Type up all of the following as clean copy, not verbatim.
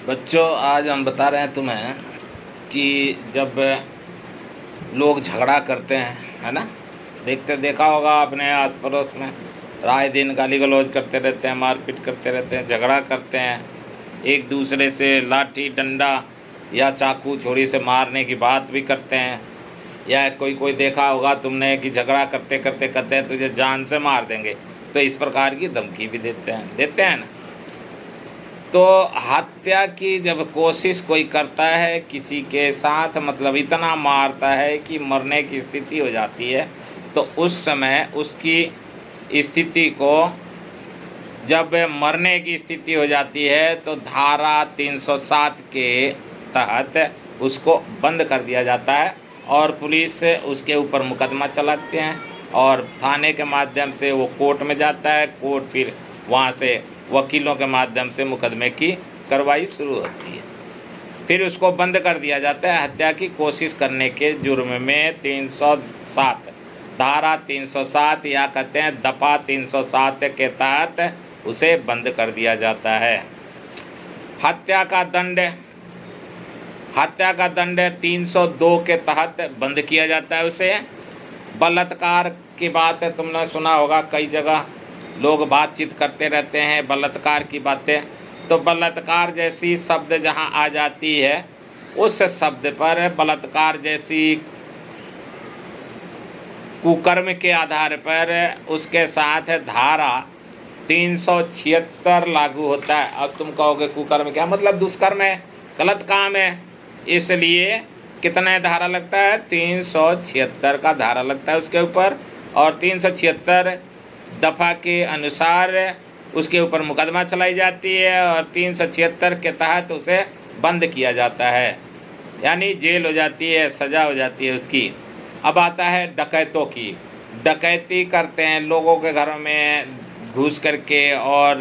बच्चों, आज हम बता रहे हैं तुम्हें कि जब लोग झगड़ा करते हैं, है ना। देखा होगा अपने आस पड़ोस में, राय दिन गाली गलौज करते रहते हैं, मारपीट करते रहते हैं, झगड़ा करते हैं, एक दूसरे से लाठी डंडा या चाकू छुरी से मारने की बात भी करते हैं। या कोई कोई देखा होगा तुमने कि झगड़ा करते करते कहते हैं तुझे जान से मार देंगे, तो इस प्रकार की धमकी भी देते हैं ना। तो हत्या की जब कोशिश कोई करता है किसी के साथ, मतलब इतना मारता है कि मरने की स्थिति हो जाती है, तो उस समय उसकी स्थिति को, जब मरने की स्थिति हो जाती है तो धारा 307 के तहत उसको बंद कर दिया जाता है और पुलिस उसके ऊपर मुकदमा चलाते हैं और थाने के माध्यम से वो कोर्ट में जाता है। कोर्ट फिर वहाँ से वकीलों के माध्यम से मुकदमे की कार्रवाई शुरू होती है। फिर उसको बंद कर दिया जाता है हत्या की कोशिश करने के जुर्म में 307 धारा 307 या कहते हैं दफ़ा 307 के तहत उसे बंद कर दिया जाता है। हत्या का दंड 302 के तहत बंद किया जाता है उसे। बलात्कार की बात है, तुमने सुना होगा, कई जगह लोग बातचीत करते रहते हैं बलात्कार की बातें। तो बलात्कार जैसी शब्द जहां आ जाती है, उस शब्द पर बलात्कार जैसी कुकर्म के आधार पर उसके साथ धारा 376 लागू होता है। अब तुम कहोगे कुकर्म क्या मतलब? दुष्कर्म है, गलत काम है, इसलिए कितना धारा लगता है? 376 का धारा लगता है उसके ऊपर, और 376 दफ़ा के अनुसार उसके ऊपर मुकदमा चलाई जाती है और 376 के तहत उसे बंद किया जाता है, यानी जेल हो जाती है, सज़ा हो जाती है उसकी। अब आता है डकैतों की। डकैती करते हैं लोगों के घरों में घुस करके और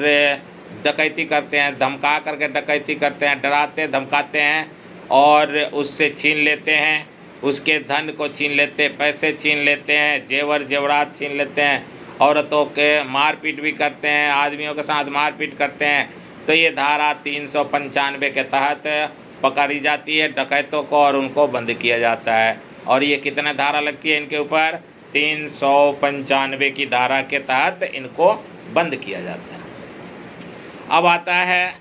डकैती करते हैं, धमका करके डकैती करते हैं, डराते धमकाते हैं और उससे छीन लेते हैं, उसके धन को छीन लेते, पैसे छीन लेते हैं, जेवर जेवरात छीन लेते हैं, औरतों के मारपीट भी करते हैं, आदमियों के साथ मारपीट करते हैं। तो ये धारा 395 के तहत पकड़ी जाती है डकैतों को और उनको बंद किया जाता है। और ये कितने धारा लगती है इनके ऊपर? 395 की धारा के तहत इनको बंद किया जाता है। अब आता है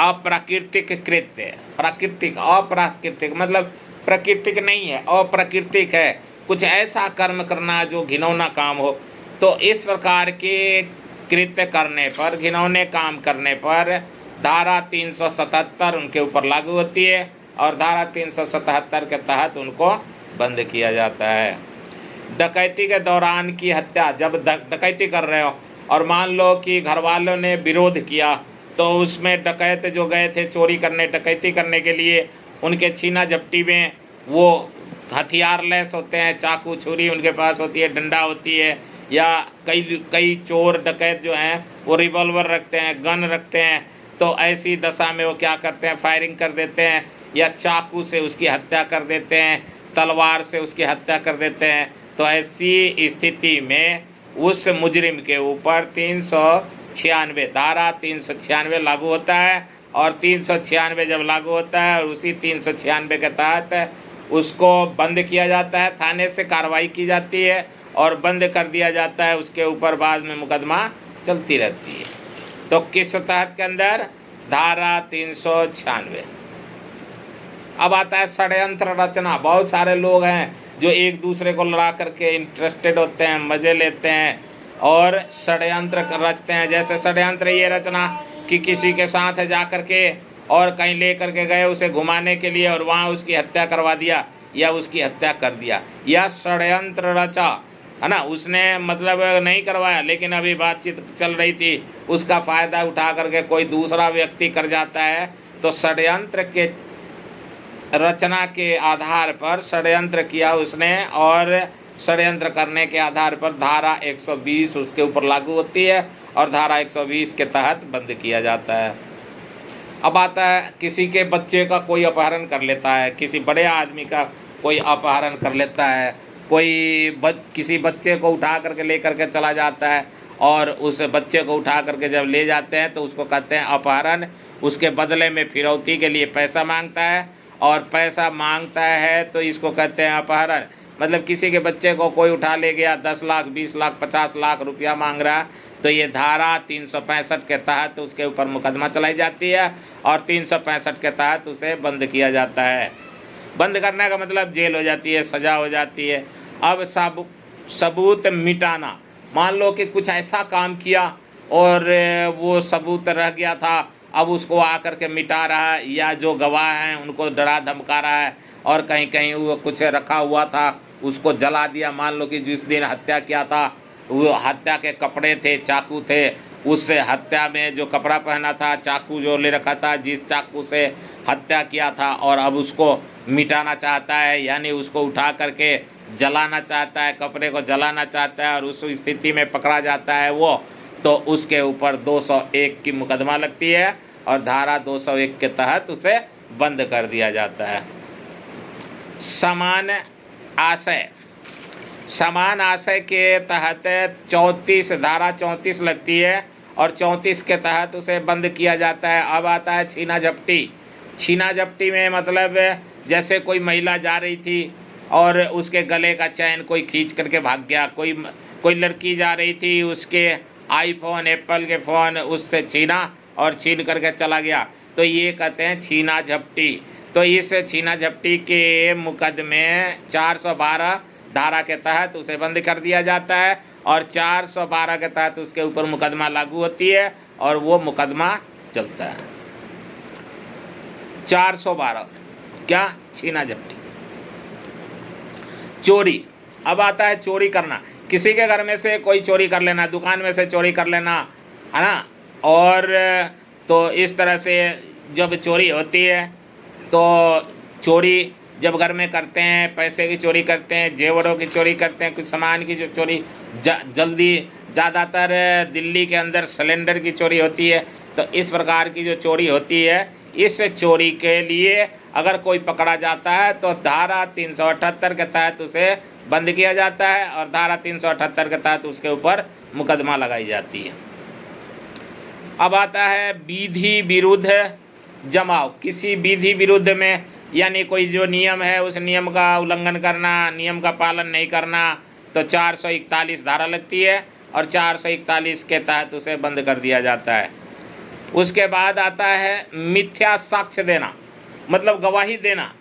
अप्राकृतिक कृत्य। अप्राकृतिक मतलब प्राकृतिक नहीं है, अप्राकृतिक है, कुछ ऐसा कर्म करना जो घिनौना काम हो। तो इस प्रकार के कृत्य करने पर, घिनौने काम करने पर धारा 377 उनके ऊपर लागू होती है और धारा 377 के तहत उनको बंद किया जाता है। डकैती के दौरान की हत्या, जब डकैती कर रहे हो और मान लो कि घर वालों ने विरोध किया, तो उसमें डकैत जो गए थे चोरी करने, डकैती करने के लिए, उनके छीना झपटी में वो हथियार लेस होते हैं, चाकू छुरी उनके पास होती है, डंडा होती है, या कई चोर डकैत जो हैं वो रिवॉल्वर रखते हैं, गन रखते हैं। तो ऐसी दशा में वो क्या करते हैं? फायरिंग कर देते हैं या चाकू से उसकी हत्या कर देते हैं, तलवार से उसकी हत्या कर देते हैं। तो ऐसी स्थिति में उस मुजरिम के ऊपर 396 धारा 396 लागू होता है और 396 जब लागू होता है और उसी 396 के तहत उसको बंद किया जाता है, थाने से कार्रवाई की जाती है और बंद कर दिया जाता है। उसके ऊपर बाद में मुकदमा चलती रहती है। तो किस तहत के अंदर? धारा 396। अब आता है षड्यंत्र रचना। बहुत सारे लोग हैं जो एक दूसरे को लड़ा करके इंटरेस्टेड होते हैं, मज़े लेते हैं और षड्यंत्र रचते हैं। जैसे षड्यंत्र ये रचना कि किसी के साथ जा कर के और कहीं ले करके गए उसे घुमाने के लिए और वहाँ उसकी हत्या करवा दिया या उसकी हत्या कर दिया, या षड्यंत्र रचा, है ना। उसने मतलब नहीं करवाया लेकिन अभी बातचीत चल रही थी, उसका फ़ायदा उठा करके कोई दूसरा व्यक्ति कर जाता है। तो षड्यंत्र के रचना के आधार पर षड्यंत्र किया उसने और षड्यंत्र करने के आधार पर धारा 120 उसके ऊपर लागू होती है और धारा 120 के तहत बंद किया जाता है। अब आता है किसी के बच्चे का कोई अपहरण कर लेता है, किसी बड़े आदमी का कोई अपहरण कर लेता है, किसी बच्चे को उठा करके ले करके चला जाता है और उस बच्चे को उठा करके जब ले जाते हैं तो उसको कहते हैं अपहरण उसके बदले में फिरौती के लिए पैसा मांगता है, और पैसा मांगता है तो इसको कहते हैं अपहरण। मतलब किसी के बच्चे को कोई उठा ले गया, 10 लाख 20 लाख 50 लाख रुपया मांग रहा, तो ये धारा 365 के तहत उसके ऊपर मुकदमा चलाई जाती है, और 365 के तहत उसे बंद किया जाता है। बंद करने का मतलब जेल हो जाती है, सज़ा हो जाती है। अब सबूत मिटाना, मान लो कि कुछ ऐसा काम किया और वो सबूत रह गया था, अब उसको आकर के मिटा रहा है, या जो गवाह हैं उनको डरा धमका रहा है, और कहीं कहीं वो कुछ रखा हुआ था उसको जला दिया। मान लो कि जिस दिन हत्या किया था वो हत्या के कपड़े थे, चाकू थे, उससे हत्या में जो कपड़ा पहना था, चाकू जो ले रखा था, जिस चाकू से हत्या किया था, और अब उसको मिटाना चाहता है, यानी उसको उठा करके जलाना चाहता है, कपड़े को जलाना चाहता है, और उस स्थिति में पकड़ा जाता है वो, तो उसके ऊपर 201 की मुकदमा लगती है, और धारा 201 के तहत उसे बंद कर दिया जाता है। समान आशय, समान आशय के तहत 34 धारा 34 लगती है, और 34 के तहत उसे बंद किया जाता है। अब आता है छीना झपटी। छीना झपटी में मतलब जैसे कोई महिला जा रही थी और उसके गले का चैन कोई खींच करके भाग गया, कोई लड़की जा रही थी, उसके आईफोन एप्पल के फ़ोन उससे छीना और छीन करके चला गया, तो ये कहते हैं छीना झपटी। तो इस छीना झपटी के मुकदमे 412 धारा के तहत उसे बंद कर दिया जाता है, और 412 के तहत उसके ऊपर मुकदमा लागू होती है, और वो मुकदमा चलता है। 412 क्या? छीना झपटी। चोरी, अब आता है चोरी करना। किसी के घर में से कोई चोरी कर लेना, दुकान में से चोरी कर लेना, है ना। और तो इस तरह से जब चोरी होती है, तो चोरी जब घर में करते हैं, पैसे की चोरी करते हैं, जेवरों की चोरी करते हैं, कुछ सामान की जो चोरी जल्दी, ज़्यादातर दिल्ली के अंदर सिलेंडर की चोरी होती है। तो इस प्रकार की जो चोरी होती है, इस चोरी के लिए अगर कोई पकड़ा जाता है तो धारा 378 के तहत उसे बंद किया जाता है, और धारा 378 के तहत उसके ऊपर मुकदमा लगाई जाती है। अब आता है विधि विरुद्ध जमाव। किसी विधि विरुद्ध में, यानी कोई जो नियम है उस नियम का उल्लंघन करना, नियम का पालन नहीं करना, तो 441 धारा लगती है, और 441 के तहत उसे बंद कर दिया जाता है। उसके बाद आता है मिथ्या साक्ष्य देना, मतलब गवाही देना,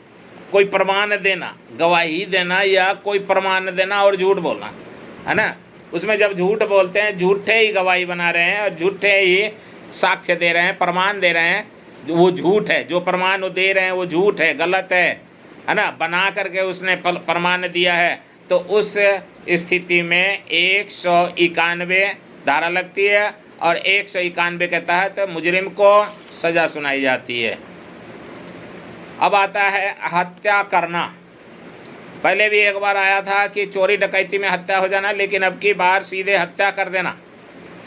कोई प्रमाण देना, गवाही देना या कोई प्रमाण देना और झूठ बोलना, है ना। उसमें जब झूठ बोलते हैं, झूठे ही गवाही बना रहे हैं और झूठे ही साक्ष्य दे रहे हैं, प्रमाण दे रहे हैं, वो झूठ है। जो प्रमाण वो दे रहे हैं वो झूठ है, गलत है ना। बना करके उसने प्रमाण दिया है, तो उस स्थिति में 191 धारा लगती है, और 191 के तहत मुजरिम को सज़ा सुनाई जाती है। अब आता है हत्या करना। पहले भी एक बार आया था कि चोरी डकैती में हत्या हो जाना, लेकिन अब की बार सीधे हत्या कर देना।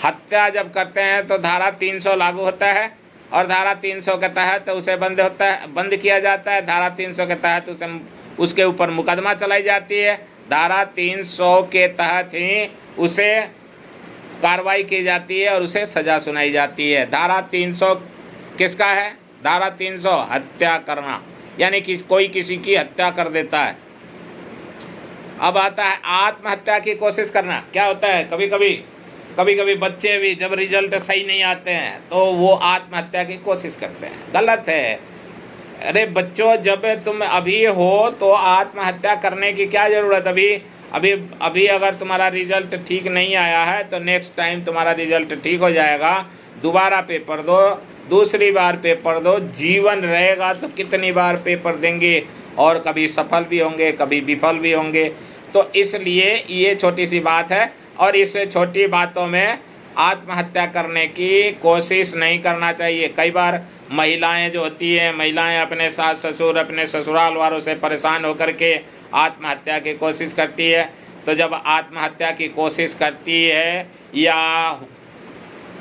हत्या जब करते हैं तो धारा 300 लागू होता है, और धारा 300 के तहत उसे बंद किया जाता है। धारा 300 के तहत उसके ऊपर मुकदमा चलाई जाती है। धारा 300 के तहत ही उसे कार्रवाई की जाती है और उसे सज़ा सुनाई जाती है। धारा 300 किसका है? धारा 300 हत्या करना, यानी कि कोई किसी की हत्या कर देता है। अब आता है आत्महत्या की कोशिश करना। क्या होता है, कभी कभी बच्चे भी जब रिजल्ट सही नहीं आते हैं तो वो आत्महत्या की कोशिश करते हैं, गलत है। अरे बच्चों, जब तुम अभी हो तो आत्महत्या करने की क्या ज़रूरत? अभी अगर तुम्हारा रिजल्ट ठीक नहीं आया है तो नेक्स्ट टाइम तुम्हारा रिजल्ट ठीक हो जाएगा, दोबारा पेपर दो, दूसरी बार पेपर दो। जीवन रहेगा तो कितनी बार पेपर देंगे, और कभी सफल भी होंगे, कभी विफल भी होंगे। तो इसलिए ये छोटी सी बात है, और इस छोटी बातों में आत्महत्या करने की कोशिश नहीं करना चाहिए। कई बार महिलाएं जो होती हैं, महिलाएं अपने सास ससुर, अपने ससुराल वालों से परेशान होकर के आत्महत्या की कोशिश करती है। तो जब आत्महत्या की कोशिश करती है या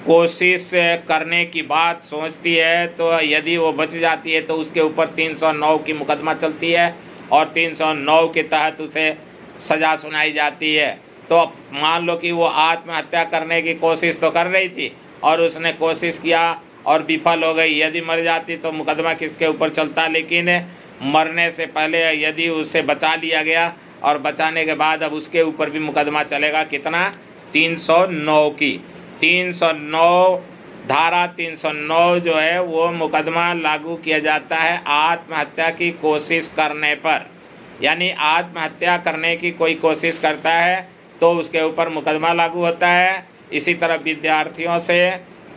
कोशिश करने की बात सोचती है, तो यदि वो बच जाती है तो उसके ऊपर 309 की मुकदमा चलती है, और 309 के तहत उसे सज़ा सुनाई जाती है। तो मान लो कि वो आत्महत्या करने की कोशिश तो कर रही थी, और उसने कोशिश किया और विफल हो गई, यदि मर जाती तो मुकदमा किसके ऊपर चलता, लेकिन मरने से पहले यदि उसे बचा लिया गया और बचाने के बाद अब उसके ऊपर भी मुकदमा चलेगा। कितना? 309 की। 309 धारा 309 जो है वो मुकदमा लागू किया जाता है आत्महत्या की कोशिश करने पर। यानी आत्महत्या करने की कोई कोशिश करता है तो उसके ऊपर मुकदमा लागू होता है। इसी तरह विद्यार्थियों से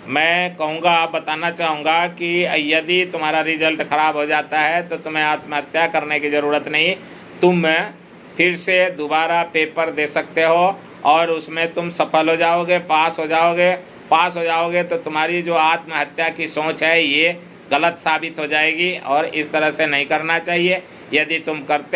मैं कहूँगा, बताना चाहूँगा कि यदि तुम्हारा रिजल्ट ख़राब हो जाता है तो तुम्हें आत्महत्या करने की ज़रूरत नहीं, तुम फिर से दोबारा पेपर दे सकते हो और उसमें तुम सफल हो जाओगे, पास हो जाओगे। पास हो जाओगे तो तुम्हारी जो आत्महत्या की सोच है ये गलत साबित हो जाएगी और इस तरह से नहीं करना चाहिए। यदि तुम करते